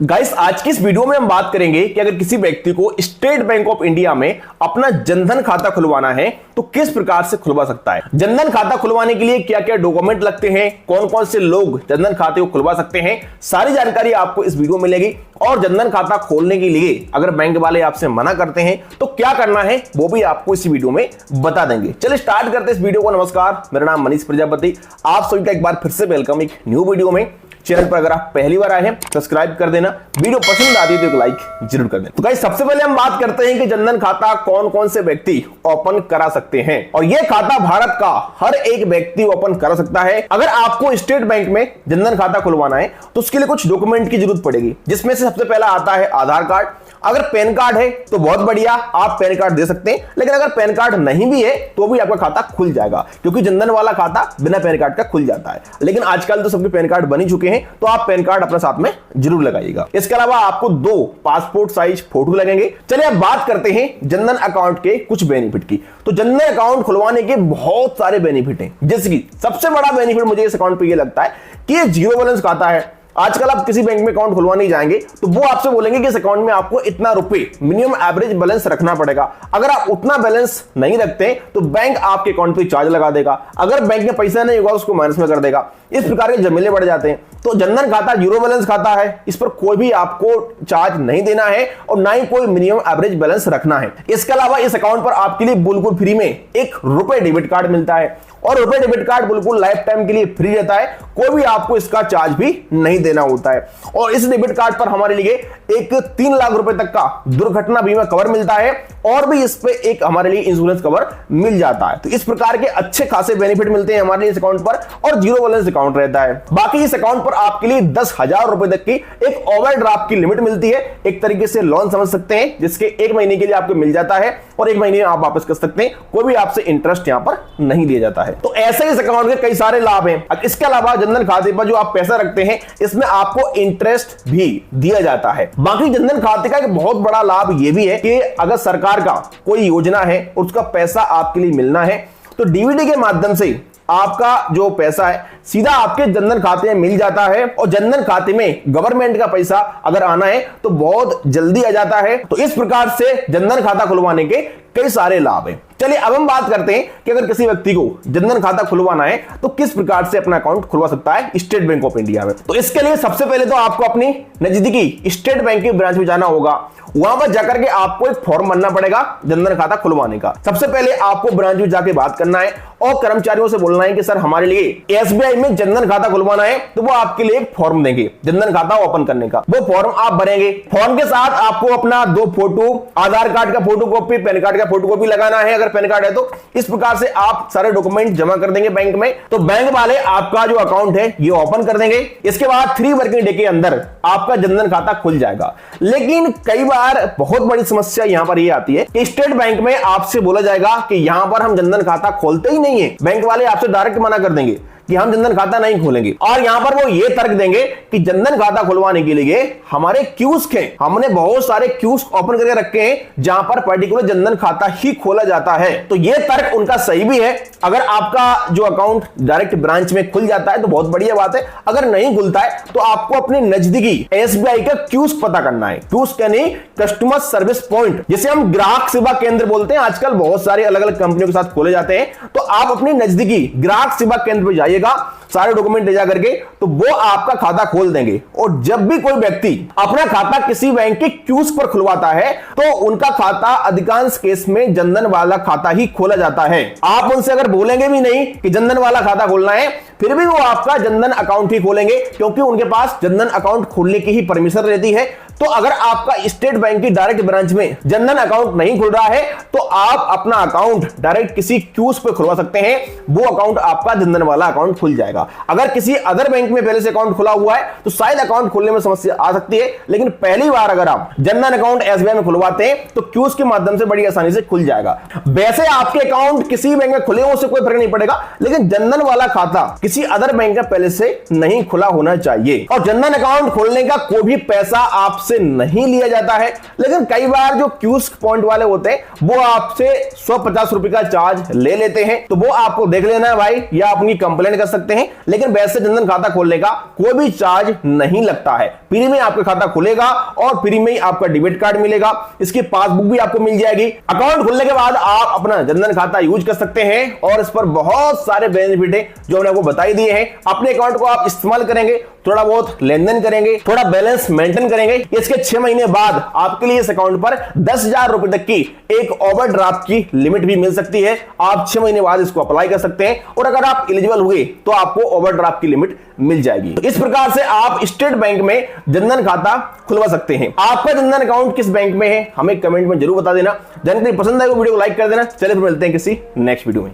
Guys, आज की इस वीडियो में हम बात करेंगे कि अगर किसी व्यक्ति को स्टेट बैंक ऑफ इंडिया में अपना जनधन खाता खुलवाना है तो किस प्रकार से खुलवा सकता है। जनधन खाता खुलवाने के लिए क्या क्या डॉक्यूमेंट लगते हैं, कौन कौन से लोग जनधन खाते को खुलवा सकते हैं, सारी जानकारी आपको इस वीडियो में मिलेगी। और जनधन खाता खोलने के लिए अगर बैंक वाले आपसे मना करते हैं तो क्या करना है वो भी आपको इस वीडियो में बता देंगे। चलिए स्टार्ट करते हैं इस वीडियो को। नमस्कार, मेरा नाम मनीष प्रजापति, आप सभी का एक बार फिर से वेलकम एक न्यू वीडियो में। चैनल पर अगर आप पहली बार आए हैं सब्सक्राइब कर देना, वीडियो पसंद आती है तो एक लाइक जरूर कर देना। तो गाइस, सबसे पहले हम बात करते हैं कि जनधन खाता कौन कौन से व्यक्ति ओपन करा सकते हैं। और यह खाता भारत का हर एक व्यक्ति ओपन करा सकता है। अगर आपको स्टेट बैंक में जनधन खाता खुलवाना है तो उसके लिए कुछ डॉक्यूमेंट की जरूरत पड़ेगी, जिसमें से सबसे पहला आता है आधार कार्ड। अगर पैन कार्ड है तो बहुत बढ़िया, आप पैन कार्ड दे सकते हैं, लेकिन अगर पैन कार्ड नहीं भी है तो भी आपका खाता खुल जाएगा, क्योंकि जनधन वाला खाता बिना पैन कार्ड का खुल जाता है। लेकिन आजकल तो सबके पैन कार्ड बन ही चुके हैं, तो आप पैन कार्ड अपने साथ में जरूर लगाइएगा। इसके अलावा आपको 2 पासपोर्ट साइज फोटो लगेंगे। चलिए अब बात करते हैं जनधन अकाउंट के कुछ बेनिफिट की। तो जनधन अकाउंट खुलवाने के बहुत सारे बेनिफिट हैं, जैसे कि सबसे बड़ा बेनिफिट मुझे इस अकाउंट पे ये लगता है कि ये जीरो बैलेंस खाता है। आजकल आप किसी बैंक में अकाउंट खुलवाने जाएंगे तो वो आपसे बोलेंगे कि इस अकाउंट में आपको इतना रुपए मिनिमम एवरेज बैलेंस रखना पड़ेगा। अगर आप उतना बैलेंस नहीं रखते तो बैंक आपके अकाउंट पे चार्ज लगा देगा। अगर बैंक में पैसा नहीं होगा उसको माइनस में कर देगा। इस प्रकार के झमेले बढ़ जाते हैं। तो जनधन खाता जीरो बैलेंस खाता है, इस पर कोई भी आपको चार्ज नहीं देना है और ना ही कोई मिनिमम एवरेज बैलेंस रखना है। इसके अलावा इस अकाउंट पर आपके लिए बिल्कुल फ्री में ₹1 डेबिट कार्ड मिलता है और ₹1 डेबिट कार्ड बिल्कुल लाइफ टाइम के लिए फ्री रहता है, कोई भी आपको इसका चार्ज भी नहीं देना होता है। और इस डेबिट कार्ड पर हमारे लिए एक 3 लाख रुपए तक का दुर्घटना बीमा कवर मिलता है और भी इस पे एक हमारे लिए इंश्योरेंस कवर मिल जाता है। तो इस प्रकार के अच्छे खासे बेनिफिट मिलते हैं हमारे लिए इस अकाउंट पर, और जीरो बैलेंस अकाउंट रहता है। बाकी इस अकाउंट पर आपके लिए 10,000 रुपए तक की एक ओवरड्राफ्ट की लिमिट मिलती है। एक तरीके से लोन समझ सकते हैं, जिसके 1 महीने के लिए आपको मिल जाता है और 1 महीने में आप वापस कर सकते हैं। कोई भी आपसे इंटरेस्ट यहां पर नहीं लिया जाता है। तो ऐसे इस अकाउंट के कई सारे लाभ हैं। इसके अलावा जनधन खाते पर जो आप पैसा रखते हैं इसमें आपको इंटरेस्ट भी दिया जाता है। बाकी जनधन खाते का एक बहुत बड़ा लाभ यह भी है कि अगर सरकार का कोई योजना है और उसका पैसा आपके लिए मिलना है तो डीबीटी के माध्यम से आपका जो पैसा है सीधा आपके जनधन खाते में मिल जाता है। और जनधन खाते में गवर्नमेंट का पैसा अगर आना है तो बहुत जल्दी आ जाता है। तो इस प्रकार से जनधन खाता खुलवाने के कई सारे लाभ हैं। चलिए अब हम बात करते हैं कि अगर किसी व्यक्ति को जनधन खाता खुलवाना है तो किस प्रकार से अपना अकाउंट खुलवा सकता है स्टेट बैंक ऑफ इंडिया में। तो इसके लिए सबसे पहले तो आपको अपनी नजदीकी स्टेट बैंक की ब्रांच में जाना होगा। वहां पर जाकर के आपको एक फॉर्म भरना पड़ेगा जनधन खाता खुलवाने का। सबसे पहले आपको ब्रांच में जाके बात करना है और कर्मचारियों से बोलना है कि सर हमारे लिए एसबीआई में जनधन खाता खुलवाना है। तो वो आपके लिए एक फॉर्म देंगे जनधन खाता ओपन करने का। वो फॉर्म आप भरेंगे। फॉर्म के साथ आपको अपना 2 फोटो, आधार कार्ड का फोटो कॉपी, पैन कार्ड का फोटो कॉपी लगाना है अगर पैन कार्ड है तो। इस प्रकार से आप सारे डॉक्यूमेंट जमा कर देंगे बैंक में, तो बैंक वाले आपका जो अकाउंट है ये ओपन कर देंगे। इसके बाद 3 वर्किंग डे के अंदर आपका जनधन खाता खुल जाएगा। लेकिन कई बार बहुत बड़ी समस्या यहां पर ये आती है कि स्टेट बैंक में आपसे बोला जाएगा कि यहां पर हम जनधन खाता खोलते ही नहीं है। बैंक वाले आपसे डायरेक्ट मना कर देंगे कि हम जनधन खाता नहीं खोलेंगे, और यहां पर वो ये तर्क देंगे कि जनधन खाता खुलवाने के लिए हमारे क्यूस्क हैं, हमने बहुत सारे क्यूस्क ओपन करके रखे हैं जहां पर पर्टिकुलर जनधन खाता ही खोला जाता है। तो ये तर्क उनका सही भी है। अगर आपका जो अकाउंट डायरेक्ट ब्रांच में खुल जाता है तो बहुत बढ़िया बात है। अगर नहीं खुलता है तो आपको अपने नजदीकी एसबीआई का क्यूस्क पता करना है। क्यूस्क यानी कस्टमर सर्विस पॉइंट, जिसे हम ग्राहक सेवा केंद्र बोलते हैं। आजकल बहुत सारे अलग अलग कंपनियों के साथ खोले जाते हैं। तो आप अपने नजदीकी ग्राहक सेवा केंद्र पर जाइए, सारे डॉक्यूमेंट ले जा करके, तो वो आपका खाता खोल देंगे। और जब भी कोई व्यक्ति अपना खाता किसी बैंक के क्यूस्क पर खुलवाता है तो उनका खाता अधिकांश केस में जनधन वाला खाता ही खोला जाता है। आप उनसे अगर बोलेंगे भी नहीं कि जनधन वाला खाता खोलना है, फिर भी वो आपका जनधन अकाउंट ही खोलेंगे, क्योंकि उनके पास जनधन अकाउंट खोलने की ही परमिशन रहती है। तो अगर आपका स्टेट बैंक की डायरेक्ट ब्रांच में जनधन अकाउंट नहीं खुल रहा है तो आप अपना अकाउंट डायरेक्ट किसी क्यूस्क पे खुलवा सकते हैं। वो अकाउंट आपका जनधन वाला अकाउंट खुल जाएगा। अगर किसी अदर बैंक में पहले से अकाउंट खुला हुआ है तो शायद अकाउंट खोलने में समस्या आ सकती है, लेकिन पहली बार अगर आप जनधन अकाउंट एसबीआई में खुलवाते हैं तो क्यूस्क के माध्यम से बड़ी आसानी से खुल जाएगा। वैसे आपके अकाउंट किसी बैंक में खुले हो उससे कोई फर्क नहीं पड़ेगा, लेकिन जनधन वाला खाता किसी अदर बैंक का पहले से नहीं खुला होना चाहिए। और जनधन अकाउंट खोलने का कोई भी पैसा आपसे नहीं लिया जाता है, लेकिन कई बार जो क्यूस्क पॉइंट वाले होते हैं वो आपसे 150 रुपए का चार्ज ले लेते हैं। तो वो आपको देख लेना है भाई, या अपनी कंप्लेंट कर सकते हैं लेकिन वैसे जनधन खाता खोलने का कोई भी चार्ज नहीं लगता है। फ्री में आपका खाता खुलेगा और फ्री में ही आपका डेबिट कार्ड मिलेगा, इसकी पासबुक भी आपको मिल जाएगी। अकाउंट खुलने के बाद आप अपना जनधन खाता यूज कर सकते हैं और इस पर बहुत सारे बेनिफिट है जो मैंने आपको बता ही दिए हैं। अपने अकाउंट को आप इस्तेमाल करेंगे, थोड़ा बहुत लेन देन करेंगे, थोड़ा बैलेंस मेंटेन करेंगे, इसके 6 महीने बाद आपके लिए इस अकाउंट पर 10,000 रुपए तक की एक ओवरड्राफ्ट की लिमिट भी मिल सकती है। आप 6 महीने बाद इसको अप्लाई कर सकते हैं और अगर आप एलिजिबल हुए तो आपको ओवरड्राफ्ट की लिमिट मिल जाएगी। इस प्रकार से आप स्टेट बैंक में जनधन खाता खुलवा सकते हैं। आपका जनधन अकाउंट किस बैंक में है हमें कमेंट में जरूर बता देना। जानकारी पसंद आए तो वीडियो को लाइक कर देना। चलिए फिर मिलते हैं किसी नेक्स्ट वीडियो में।